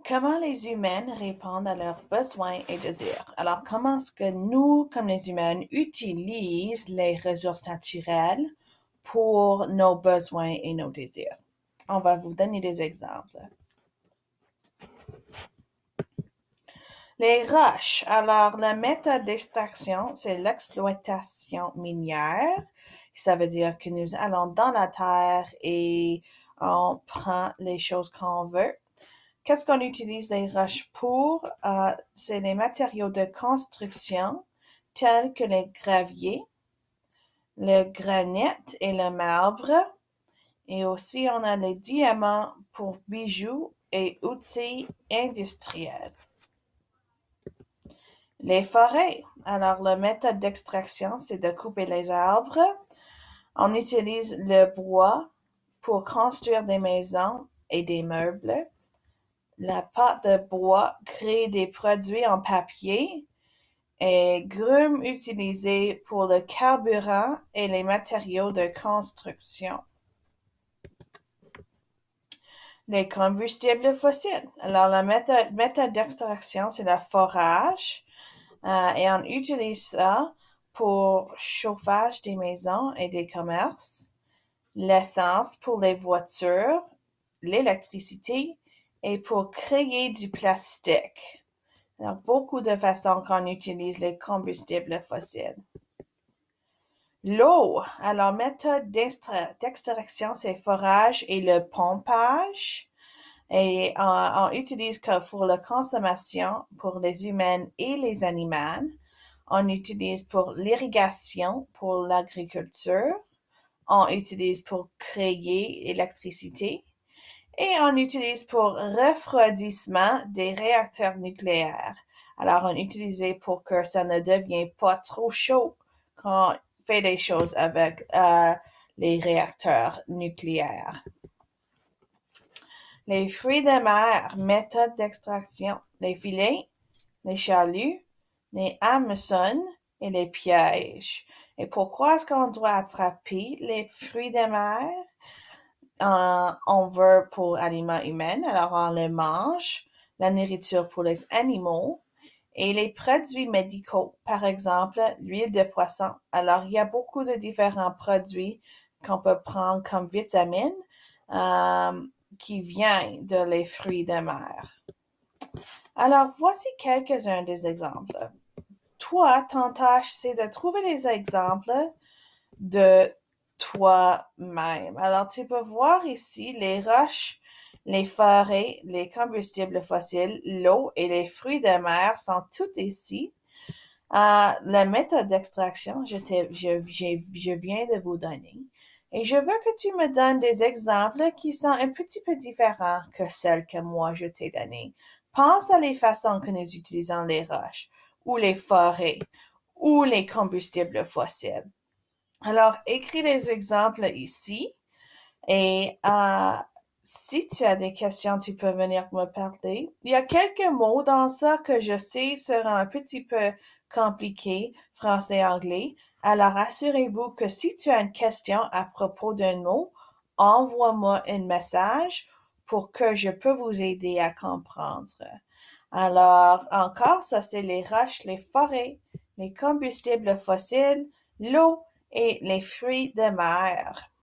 Comment les humains répondent à leurs besoins et désirs? Alors, comment est-ce que nous, comme les humains, utilisent les ressources naturelles pour nos besoins et nos désirs? On va vous donner des exemples. Les roches. Alors, la méthode d'extraction, c'est l'exploitation minière. Ça veut dire que nous allons dans la terre et on prend les choses qu'on veut. Qu'est-ce qu'on utilise les roches pour? C'est les matériaux de construction tels que les graviers, le granit et le marbre. Et aussi, on a les diamants pour bijoux et outils industriels. Les forêts. Alors, la méthode d'extraction, c'est de couper les arbres. On utilise le bois pour construire des maisons et des meubles. La pâte de bois crée des produits en papier et grumes utilisées pour le carburant et les matériaux de construction. Les combustibles fossiles. Alors, la méthode d'extraction, c'est le forage et on utilise ça pour chauffage des maisons et des commerces, l'essence pour les voitures, l'électricité et pour créer du plastique. Il y a beaucoup de façons qu'on utilise les combustibles fossiles. L'eau. Alors, méthode d'extraction, c'est forage et le pompage. Et on utilise pour la consommation pour les humains et les animaux. On utilise pour l'irrigation, pour l'agriculture. On utilise pour créer l'électricité. Et on utilise pour refroidissement des réacteurs nucléaires. Alors, on utilise pour que ça ne devienne pas trop chaud quand on fait des choses avec les réacteurs nucléaires. Les fruits de mer, méthode d'extraction, les filets, les chaluts, les hameçons et les pièges. Et pourquoi est-ce qu'on doit attraper les fruits de mer? On veut pour aliments humains, alors on les mange, la nourriture pour les animaux et les produits médicaux, par exemple l'huile de poisson. Alors, il y a beaucoup de différents produits qu'on peut prendre comme vitamines qui viennent de les fruits de mer. Alors, voici quelques-uns des exemples. Toi, ton tâche, c'est de trouver des exemples de toi-même. Alors, tu peux voir ici les roches, les forêts, les combustibles fossiles, l'eau et les fruits de mer sont tout ici. La méthode d'extraction, je viens de vous donner. Et je veux que tu me donnes des exemples qui sont un petit peu différents que celles que moi je t'ai données. Pense à les façons que nous utilisons les roches, ou les forêts, ou les combustibles fossiles. Alors, écris les exemples ici et si tu as des questions, tu peux venir me parler. Il y a quelques mots dans ça que je sais seront un petit peu compliqués, français-anglais. Alors, assurez-vous que si tu as une question à propos d'un mot, envoie-moi un message pour que je peux vous aider à comprendre. Alors, encore, ça c'est les roches, les forêts, les combustibles fossiles, l'eau et les fruits de mer.